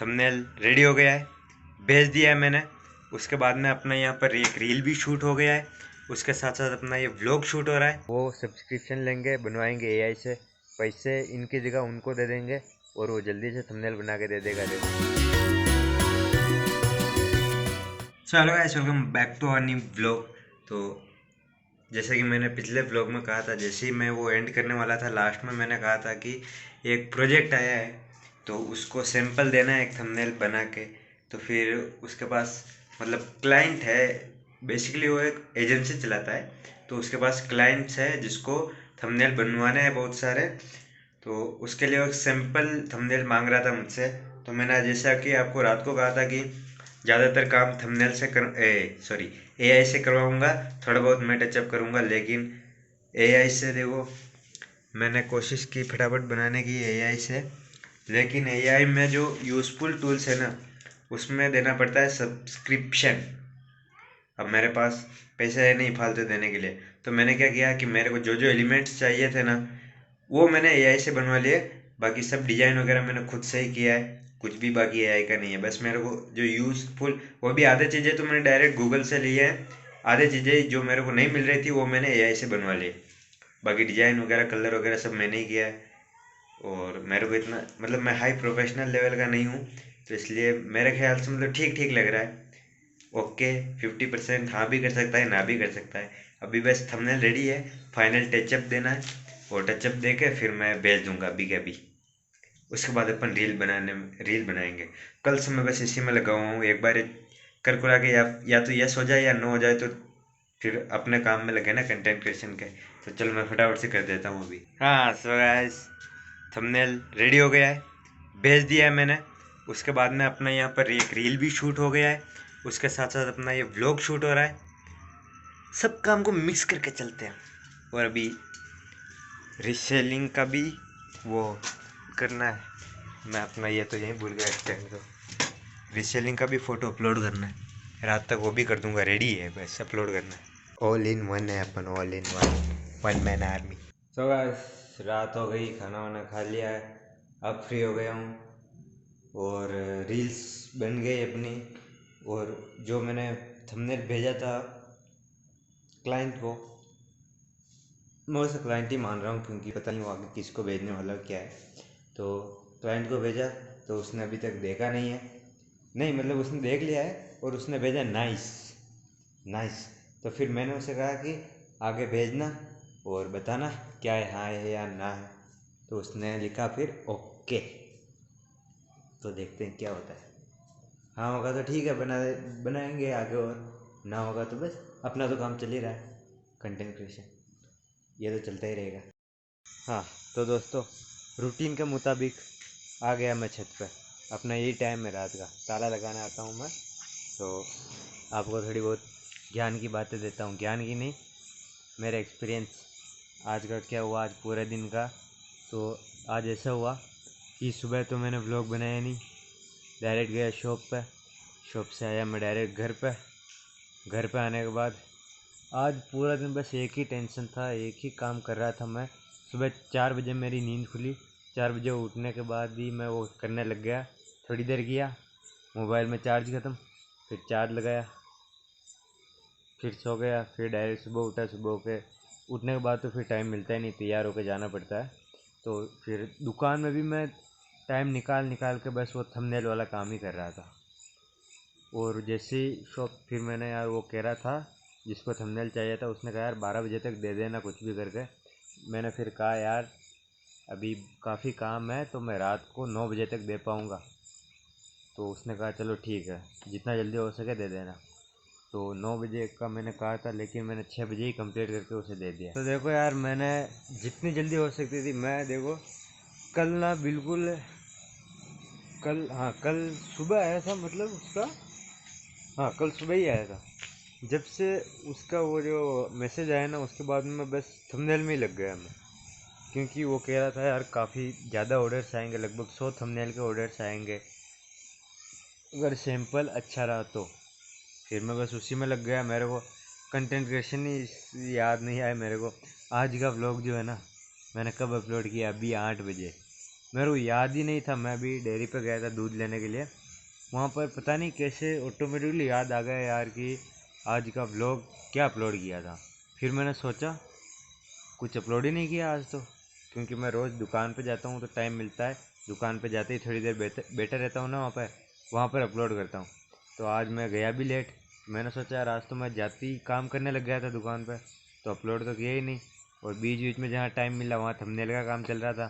Thumbnail ready हो गया है, भेज दिया है मैंने। उसके बाद में अपना यहाँ पर एक रील भी शूट हो गया है, उसके साथ साथ अपना ये व्लॉग शूट हो रहा है। वो सब्सक्रिप्शन लेंगे, बनवाएंगे एआई से, पैसे इनकी जगह उनको दे देंगे और वो जल्दी से थंबनेल बना के दे देगा। देखो। Hello guys, welcome back to our new vlog. तो जैसे कि मैंने पिछले व्लॉग में कहा था, जैसे ही मैं वो एंड करने वाला था, लास्ट में मैंने कहा था कि एक प्रोजेक्ट आया है तो उसको सैंपल देना है एक थंबनेल बना के। तो फिर उसके पास मतलब क्लाइंट है, बेसिकली वो एक एजेंसी चलाता है, तो उसके पास क्लाइंट्स है जिसको थंबनेल बनवाने हैं बहुत सारे। तो उसके लिए वो एक सैंपल थंबनेल मांग रहा था मुझसे। तो मैंने जैसा कि आपको रात को कहा था कि ज़्यादातर काम थंबनेल से एआई से करवाऊँगा, थोड़ा बहुत मैं टचअप करूँगा, लेकिन एआई से देखो मैंने कोशिश की फटाफट बनाने की एआई से, लेकिन एआई में जो यूज़फुल टूल्स है ना, उसमें देना पड़ता है सब्सक्रिप्शन। अब मेरे पास पैसे है नहीं फालतू देने के लिए, तो मैंने क्या किया कि मेरे को जो जो एलिमेंट्स चाहिए थे ना, वो मैंने एआई से बनवा लिए। बाकी सब डिज़ाइन वगैरह मैंने खुद से ही किया है, कुछ भी बाकी एआई का नहीं है। बस मेरे को जो यूज़फुल, वो भी आधे चीज़ें तो मैंने डायरेक्ट गूगल से लिए हैं, आधे चीज़ें जो मेरे को नहीं मिल रही थी वो मैंने एआई से बनवा ली। बाकी डिज़ाइन वगैरह कलर वगैरह सब मैंने ही किया है। और मेरे को इतना मतलब मैं हाई प्रोफेशनल लेवल का नहीं हूँ, तो इसलिए मेरे ख्याल से मतलब ठीक ठीक लग रहा है। ओके, 50% हाँ भी कर सकता है, ना भी कर सकता है। अभी बस थंबनेल रेडी है, फाइनल टचअप देना है, और टचअप दे के फिर मैं भेज दूंगा अभी के अभी। उसके बाद अपन रील बनाएंगे। कल से मैं बस इसी में लगा हुआ हूँ। एक बार कर कुरा के या तो यस हो जाए या नो हो जाए, तो फिर अपने काम में लगे ना कंटेंट क्रिएशन के। तो चल मैं फटाफट से कर देता हूँ अभी। हाँ, सो गाइस, थंबनेल रेडी हो गया है, भेज दिया है मैंने। उसके बाद में अपना यहाँ पर एक रील भी शूट हो गया है, उसके साथ साथ अपना ये व्लॉग शूट हो रहा है। सब काम को मिक्स करके चलते हैं। और अभी रीसेलिंग का भी वो करना है। मैं अपना ये तो यहीं भूल गया एक्सटेंड। तो रीसेलिंग का भी फ़ोटो अपलोड करना है, रात तक वो भी कर दूंगा, रेडी है, बस अपलोड करना है। ऑल इन वन है अपन, all in one, one man army. तो गाइस, रात हो गई, खाना वाना खा लिया है, अब फ्री हो गया हूँ और रील्स बन गई अपनी। और जो मैंने थंबनेल भेजा था क्लाइंट को, मैं उसे क्लाइंट ही मान रहा हूँ क्योंकि पता नहीं वो आगे किसको भेजने वाला क्या है। तो क्लाइंट को भेजा तो उसने अभी तक देखा नहीं है, नहीं मतलब उसने देख लिया है और उसने भेजा नाइस नाइस। तो फिर मैंने उसे कहा कि आगे भेजना और बताना क्या है, हाँ है या ना है। तो उसने लिखा फिर ओके। तो देखते हैं क्या होता है। हाँ होगा तो ठीक है, बनाएंगे आगे, और ना होगा तो बस अपना तो काम चल ही रहा है, कंटेंट क्रिएशन, ये तो चलता ही रहेगा। हाँ, तो दोस्तों, रूटीन के मुताबिक आ गया मैं छत पे। अपना यही टाइम है रात का, ताला लगाने आता हूँ मैं। तो आपको थोड़ी बहुत ज्ञान की बातें देता हूँ, ज्ञान की नहीं, मेरा एक्सपीरियंस आज का क्या हुआ, आज पूरे दिन का। तो आज ऐसा हुआ कि सुबह तो मैंने व्लॉग बनाया नहीं, डायरेक्ट गया शॉप पे, शॉप से आया मैं डायरेक्ट घर पे। घर पे आने के बाद आज पूरा दिन बस एक ही टेंशन था, एक ही काम कर रहा था मैं। सुबह 4 बजे मेरी नींद खुली, 4 बजे उठने के बाद ही मैं वो करने लग गया। थोड़ी देर किया, मोबाइल में चार्ज ख़त्म, फिर चार्ज लगाया, फिर सो गया, फिर डायरेक्ट सुबह उठा। सुबह के उठने के बाद तो फिर टाइम मिलता ही नहीं, तैयार होकर जाना पड़ता है। तो फिर दुकान में भी मैं टाइम निकाल निकाल के बस वो थंबनेल वाला काम ही कर रहा था। और जैसे ही शॉप, फिर मैंने यार वो कह रहा था जिसको थंबनेल चाहिए था, उसने कहा यार 12 बजे तक दे देना कुछ भी करके। मैंने फिर कहा यार अभी काफ़ी काम है, तो मैं रात को 9 बजे तक दे पाऊँगा। तो उसने कहा चलो ठीक है, जितना जल्दी हो सके दे देना। तो 9 बजे का मैंने कहा था, लेकिन मैंने 6 बजे ही कंप्लीट करके उसे दे दिया। तो देखो यार, मैंने जितनी जल्दी हो सकती थी, मैं देखो कल ना बिल्कुल, कल, हाँ कल सुबह आया था, मतलब उसका, हाँ कल सुबह ही आया था। जब से उसका वो जो मैसेज आया ना, उसके बाद में मैं बस थंबनेल में ही लग गया मैं। क्योंकि वो कह रहा था यार काफ़ी ज़्यादा ऑर्डर्स आएंगे, लगभग 100 थंबनेल के ऑर्डर्स आएंगे अगर सैंपल अच्छा रहा तो। फिर मैं बस उसी में लग गया। मेरे को कंटेंट क्रिएशन ही याद नहीं आया मेरे को। आज का व्लॉग जो है ना, मैंने कब अपलोड किया, अभी 8 बजे। मेरे को याद ही नहीं था। मैं भी डेयरी पे गया था दूध लेने के लिए, वहाँ पर पता नहीं कैसे ऑटोमेटिकली याद आ गया यार कि आज का व्लॉग क्या अपलोड किया था। फिर मैंने सोचा कुछ अपलोड ही नहीं किया आज तो, क्योंकि मैं रोज़ दुकान पे जाता हूँ तो टाइम मिलता है, दुकान पे जाते ही थोड़ी देर बैठा रहता हूँ ना वहाँ पर अपलोड करता हूँ। तो आज मैं गया भी लेट, मैंने सोचा यार आज तो मैं जाते ही काम करने लग गया था दुकान पर, तो अपलोड तो किया ही नहीं। और बीच बीच में जहाँ टाइम मिला वहाँ थंबनेल का काम चल रहा था,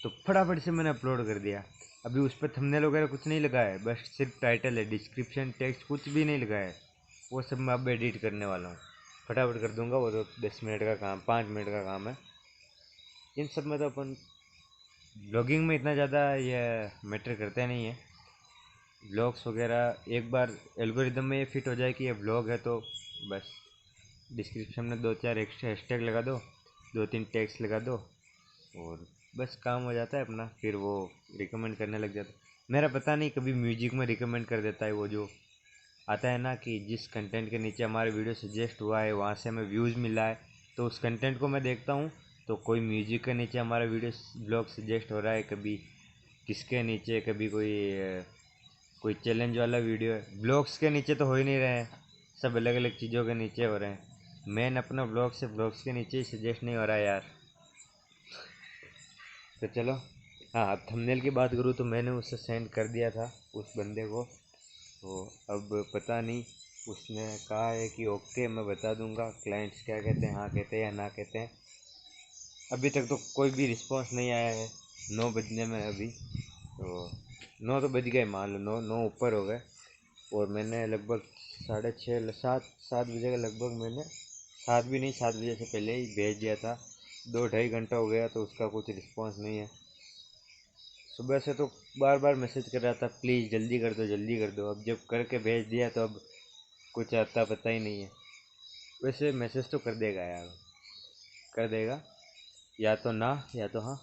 तो फटाफट से मैंने अपलोड कर दिया। अभी उस पर थंबनेल वगैरह कुछ नहीं लगा है, बस सिर्फ टाइटल है, डिस्क्रिप्शन टेक्स्ट कुछ भी नहीं लगा है। वो सब मैं अब एडिट करने वाला हूँ, फटाफट कर दूंगा। वो तो 10 मिनट का काम, 5 मिनट का काम है। इन सब में तो अपन ब्लॉगिंग में इतना ज़्यादा ये मैटर करते नहीं है। ब्लॉग्स वगैरह एक बार एल्गोरिदम में ये फिट हो जाए कि ये ब्लॉग है, तो बस डिस्क्रिप्शन में 2-4 एक्स्ट्रा हैशटैग लगा दो, 2-3 टैग्स लगा दो, और बस काम हो जाता है अपना। फिर वो रिकमेंड करने लग जाता है। मेरा पता नहीं कभी म्यूजिक में रिकमेंड कर देता है, वो जो आता है ना कि जिस कंटेंट के नीचे हमारा वीडियो सजेस्ट हुआ है वहाँ से हमें व्यूज़ मिला है, तो उस कंटेंट को मैं देखता हूँ। तो कोई म्यूजिक के नीचे हमारा वीडियो ब्लॉग सजेस्ट हो रहा है, कभी किसके नीचे, कभी कोई चैलेंज वाला वीडियो है। ब्लॉग्स के नीचे तो हो ही नहीं रहे हैं, सब अलग अलग चीज़ों के नीचे हो रहे हैं। मेन अपना ब्लॉग से ब्लॉग्स के नीचे ही सजेस्ट नहीं हो रहा है यार। तो चलो, हाँ अब थंबनेल की बात करूँ तो मैंने उससे सेंड कर दिया था उस बंदे को। तो अब पता नहीं, उसने कहा है कि ओके मैं बता दूंगा क्लाइंट्स क्या कहते हैं, हाँ कहते हैं या ना कहते हैं। अभी तक तो कोई भी रिस्पांस नहीं आया है। 9 बजने में अभी, तो 9 तो बज गए, मान लो 9 ऊपर हो गए। और मैंने लगभग 6:30 7 बजे के लगभग मैंने, 7 भी नहीं, 7 बजे से पहले ही भेज दिया था। 2-2.5 घंटा हो गया तो उसका कुछ रिस्पांस नहीं है। सुबह से तो बार बार मैसेज कर रहा था प्लीज़ जल्दी कर दो जल्दी कर दो। अब जब करके भेज दिया तो अब कुछ आता पता ही नहीं है। वैसे मैसेज तो कर देगा यार, कर देगा, या तो ना या तो हाँ।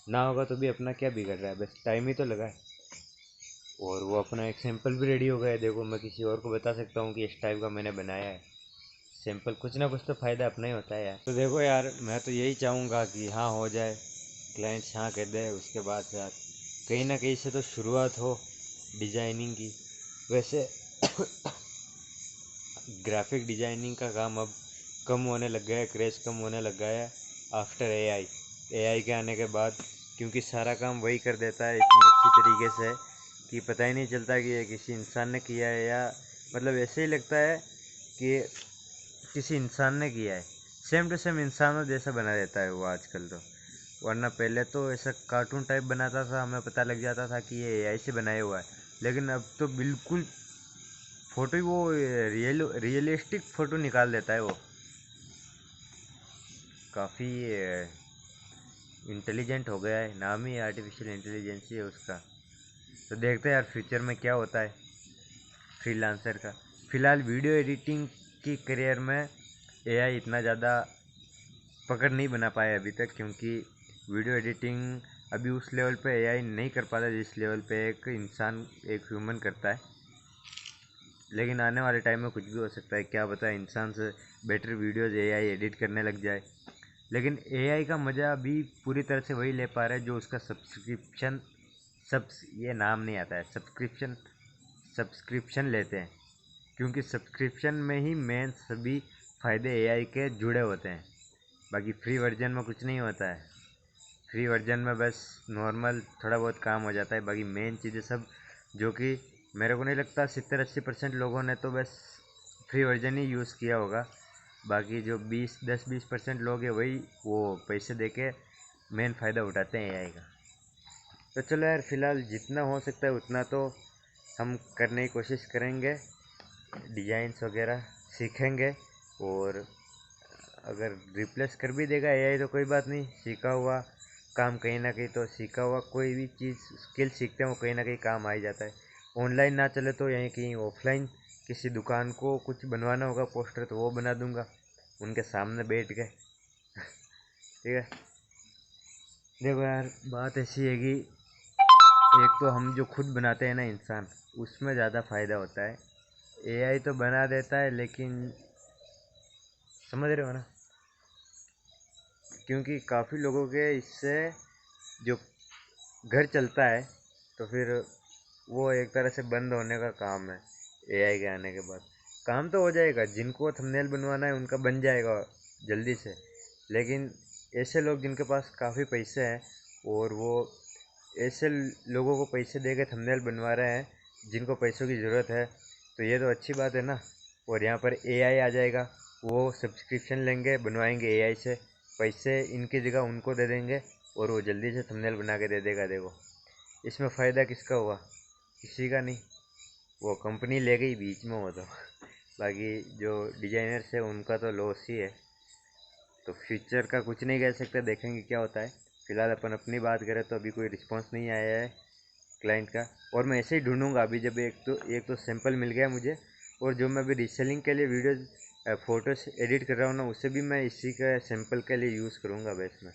ना होगा तो भी अपना क्या बिगड़ रहा है, बस टाइम ही तो लगा है। और वो अपना एक सैंपल भी रेडी हो गया है, देखो मैं किसी और को बता सकता हूँ कि इस टाइप का मैंने बनाया है सैंपल। कुछ ना कुछ तो फ़ायदा अपना ही होता है यार। तो देखो यार, मैं तो यही चाहूँगा कि हाँ हो जाए, क्लाइंट्स हाँ कह दे, उसके बाद यार कहीं ना कहीं से तो शुरुआत हो डिजाइनिंग की। वैसे ग्राफिक डिजाइनिंग का काम अब कम होने लग गया है, क्रेज़ कम होने लग गया है आफ्टर एआई के आने के बाद। क्योंकि सारा काम वही कर देता है इतनी अच्छी तरीके से कि पता ही नहीं चलता कि ये किसी इंसान ने किया है, या मतलब ऐसे ही लगता है कि किसी इंसान ने किया है। सेम टू सेम इंसानों जैसा बना देता है वो आजकल तो। वरना पहले तो ऐसा कार्टून टाइप बनाता था, हमें पता लग जाता था कि ये एआई से बनाया हुआ है। लेकिन अब तो बिल्कुल फोटो ही वो रियलिस्टिक फ़ोटो निकाल देता है वो। काफ़ी इंटेलिजेंट हो गया है, नाम ही आर्टिफिशियल इंटेलिजेंस है उसका। तो देखते हैं यार फ्यूचर में क्या होता है फ्रीलांसर का। फ़िलहाल वीडियो एडिटिंग की करियर में एआई इतना ज़्यादा पकड़ नहीं बना पाया अभी तक, क्योंकि वीडियो एडिटिंग अभी उस लेवल पे एआई नहीं कर पाता जिस लेवल पे एक इंसान, एक ह्यूमन करता है। लेकिन आने वाले टाइम में कुछ भी हो सकता है, क्या पता है इंसान से बेटर वीडियोस एआई एडिट करने लग जाए। लेकिन एआई का मज़ा अभी पूरी तरह से वही ले पा रहा है जो उसका सब्सक्रिप्शन, ये नाम नहीं आता है, सब्सक्रिप्शन लेते हैं। क्योंकि सब्सक्रिप्शन में ही मेन सभी फ़ायदे एआई के जुड़े होते हैं। बाकी फ्री वर्जन में कुछ नहीं होता है। फ्री वर्जन में बस नॉर्मल थोड़ा बहुत काम हो जाता है, बाकी मेन चीज़ें सब जो कि मेरे को नहीं लगता 70-80% लोगों ने तो बस फ्री वर्जन ही यूज़ किया होगा। बाकी जो 10-20% लोग हैं वही वो पैसे दे के मेन फ़ायदा उठाते हैं एआई का। तो चलो यार, फ़िलहाल जितना हो सकता है उतना तो हम करने की कोशिश करेंगे, डिज़ाइंस वगैरह सीखेंगे। और अगर रिप्लेस कर भी देगा एआई तो कोई बात नहीं, सीखा हुआ काम कहीं ना कहीं तो, सीखा हुआ कोई भी चीज़ स्किल सीखते हैं वो कहीं ना कहीं काम आ ही जाता है। ऑनलाइन ना चले तो यहीं कहीं ऑफलाइन किसी दुकान को कुछ बनवाना होगा पोस्टर तो वो बना दूंगा उनके सामने बैठ के। ठीक है। देखो यार, बात ऐसी है कि एक तो हम जो खुद बनाते हैं ना इंसान, उसमें ज़्यादा फ़ायदा होता है। एआई तो बना देता है लेकिन समझ रहे हो ना, क्योंकि काफ़ी लोगों के इससे जो घर चलता है तो फिर वो एक तरह से बंद होने का काम है। एआई के आने के बाद काम तो हो जाएगा, जिनको थंबनेल बनवाना है उनका बन जाएगा जल्दी से। लेकिन ऐसे लोग जिनके पास काफ़ी पैसे हैं और वो ऐसे लोगों को पैसे दे के थंबनेल बनवा रहे हैं जिनको पैसों की ज़रूरत है, तो ये तो अच्छी बात है ना। और यहाँ पर एआई आ जाएगा, वो सब्सक्रिप्शन लेंगे, बनवाएंगे एआई से, पैसे इनकी जगह उनको दे देंगे और वो जल्दी से थंबनेल बना के दे देगा। देखो इसमें फ़ायदा किसका हुआ? किसी का नहीं, वो कंपनी ले गई बीच में वो तो बाकी जो डिजाइनर्स है उनका तो लॉस ही है। तो फ्यूचर का कुछ नहीं कह सकते, देखेंगे क्या होता है। फिलहाल अपन अपनी बात करें तो अभी कोई रिस्पांस नहीं आया है क्लाइंट का, और मैं ऐसे ही ढूंढूंगा अभी। जब एक तो सैंपल मिल गया मुझे, और जो मैं अभी रीसेलिंग के लिए वीडियो फ़ोटोज एडिट कर रहा हूँ ना, उसे भी मैं इसी का सैंपल के लिए यूज़ करूँगा। बेस में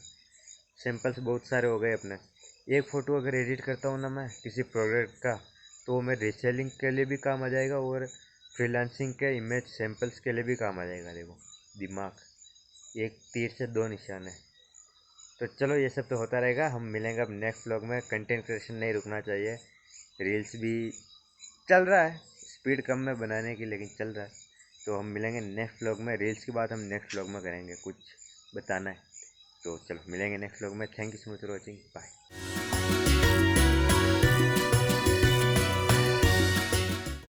सैंपल्स बहुत सारे हो गए अपने। एक फ़ोटो अगर एडिट करता हूँ ना मैं किसी प्रोडक्ट का, तो वो मैं रीसेलिंग के लिए भी काम आ जाएगा और फ्रीलांसिंग के इमेज सैंपल्स के लिए भी काम आ जाएगा। देखो दिमाग, एक तीर से दो निशान है। तो चलो ये सब तो होता रहेगा, हम मिलेंगे अब नेक्स्ट व्लॉग में। कंटेंट क्रिएशन नहीं रुकना चाहिए, रील्स भी चल रहा है, स्पीड कम में बनाने की लेकिन चल रहा है। तो हम मिलेंगे नेक्स्ट व्लॉग में, रील्स की बात हम नेक्स्ट व्लॉग में करेंगे, कुछ बताना है। तो चलो मिलेंगे नेक्स्ट व्लॉग में। Thank you so much for watching, bye.